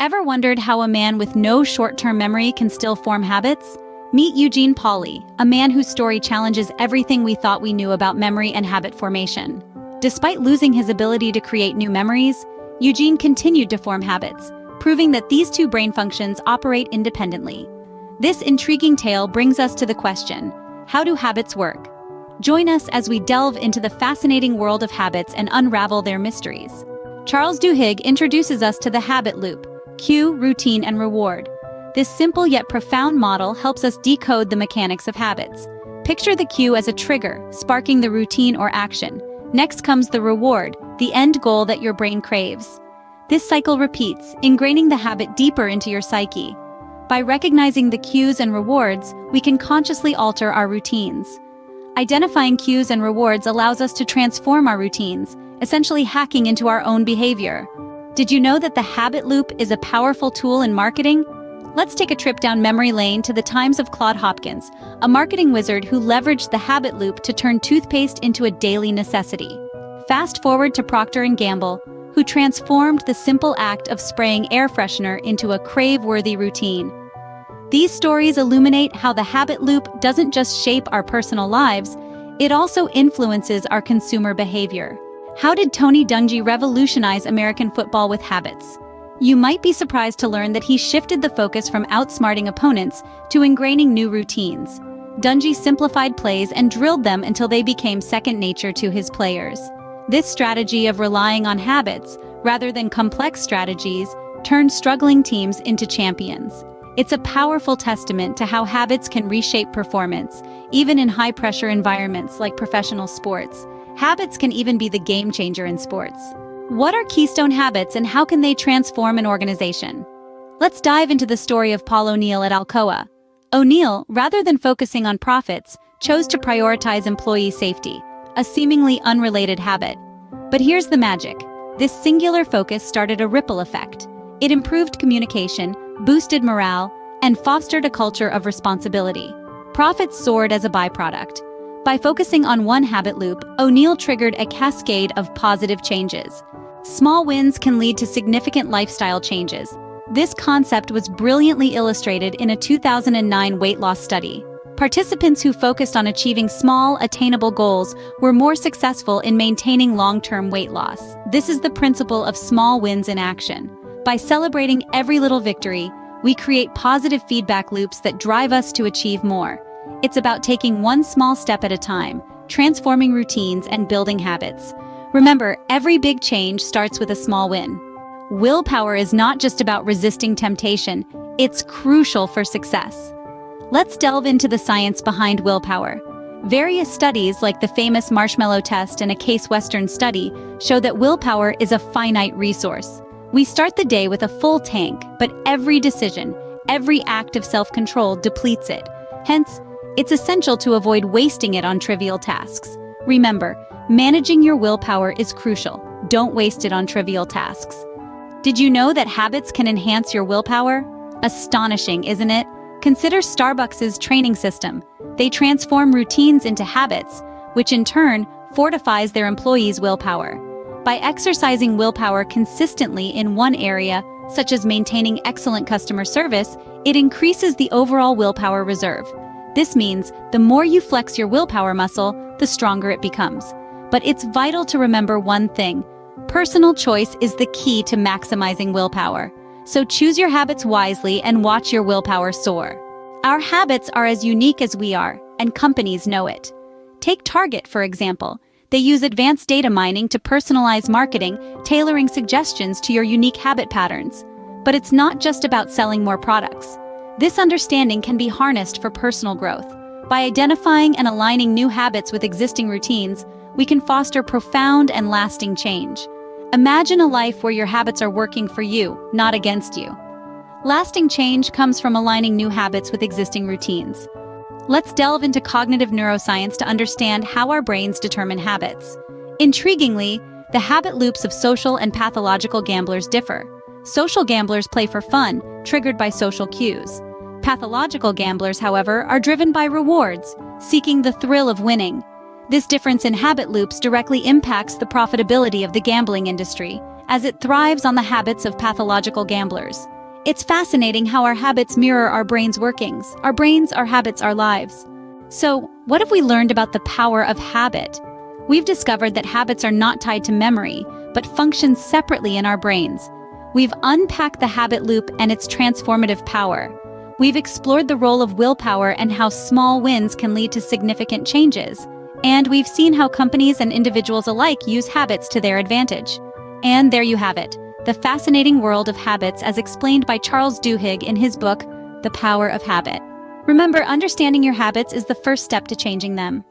Ever wondered how a man with no short-term memory can still form habits? Meet Eugene Pauly, a man whose story challenges everything we thought we knew about memory and habit formation. Despite losing his ability to create new memories, Eugene continued to form habits, proving that these two brain functions operate independently. This intriguing tale brings us to the question, how do habits work? Join us as we delve into the fascinating world of habits and unravel their mysteries. Charles Duhigg introduces us to the habit loop: cue, routine, and reward. This simple yet profound model helps us decode the mechanics of habits. Picture the cue as a trigger, sparking the routine or action. Next comes the reward, the end goal that your brain craves. This cycle repeats, ingraining the habit deeper into your psyche. By recognizing the cues and rewards, we can consciously alter our routines. Identifying cues and rewards allows us to transform our routines, essentially hacking into our own behavior. Did you know that the habit loop is a powerful tool in marketing? Let's take a trip down memory lane to the times of Claude Hopkins, a marketing wizard who leveraged the habit loop to turn toothpaste into a daily necessity. Fast forward to Procter & Gamble, who transformed the simple act of spraying air freshener into a crave-worthy routine. These stories illuminate how the habit loop doesn't just shape our personal lives, it also influences our consumer behavior. How did Tony Dungy revolutionize American football with habits? You might be surprised to learn that he shifted the focus from outsmarting opponents to ingraining new routines. Dungy simplified plays and drilled them until they became second nature to his players. This strategy of relying on habits, rather than complex strategies, turned struggling teams into champions. It's a powerful testament to how habits can reshape performance, even in high-pressure environments like professional sports. Habits can even be the game changer in sports. What are Keystone habits and how can they transform an organization? Let's dive into the story of Paul O'Neill at Alcoa. O'Neill, rather than focusing on profits, chose to prioritize employee safety, a seemingly unrelated habit. But here's the magic. This singular focus started a ripple effect. It improved communication, boosted morale, and fostered a culture of responsibility. Profits soared as a byproduct. By focusing on one habit loop, O'Neill triggered a cascade of positive changes. Small wins can lead to significant lifestyle changes. This concept was brilliantly illustrated in a 2009 weight loss study. Participants who focused on achieving small, attainable goals were more successful in maintaining long-term weight loss. This is the principle of small wins in action. By celebrating every little victory, we create positive feedback loops that drive us to achieve more. It's about taking one small step at a time, transforming routines and building habits. Remember, every big change starts with a small win. Willpower is not just about resisting temptation, it's crucial for success. Let's delve into the science behind willpower. Various studies, like the famous marshmallow test and a Case Western study, show that willpower is a finite resource. We start the day with a full tank, but every decision, every act of self-control depletes it. Hence, it's essential to avoid wasting it on trivial tasks. Remember, managing your willpower is crucial. Don't waste it on trivial tasks. Did you know that habits can enhance your willpower? Astonishing, isn't it? Consider Starbucks' training system. They transform routines into habits, which in turn fortifies their employees' willpower. By exercising willpower consistently in one area, such as maintaining excellent customer service, it increases the overall willpower reserve. This means the more you flex your willpower muscle, the stronger it becomes. But it's vital to remember one thing. Personal choice is the key to maximizing willpower. So choose your habits wisely and watch your willpower soar. Our habits are as unique as we are, and companies know it. Take Target, for example. They use advanced data mining to personalize marketing, tailoring suggestions to your unique habit patterns. But it's not just about selling more products. This understanding can be harnessed for personal growth. By identifying and aligning new habits with existing routines, we can foster profound and lasting change. Imagine a life where your habits are working for you, not against you. Lasting change comes from aligning new habits with existing routines. Let's delve into cognitive neuroscience to understand how our brains determine habits. Intriguingly, the habit loops of social and pathological gamblers differ. Social gamblers play for fun, triggered by social cues. Pathological gamblers, however, are driven by rewards, seeking the thrill of winning. This difference in habit loops directly impacts the profitability of the gambling industry, as it thrives on the habits of pathological gamblers. It's fascinating how our habits mirror our brain's workings. Our brains, our habits, our lives. So, what have we learned about the power of habit? We've discovered that habits are not tied to memory, but function separately in our brains. We've unpacked the habit loop and its transformative power. We've explored the role of willpower and how small wins can lead to significant changes. And we've seen how companies and individuals alike use habits to their advantage. And there you have it, the fascinating world of habits as explained by Charles Duhigg in his book, The Power of Habit. Remember, understanding your habits is the first step to changing them.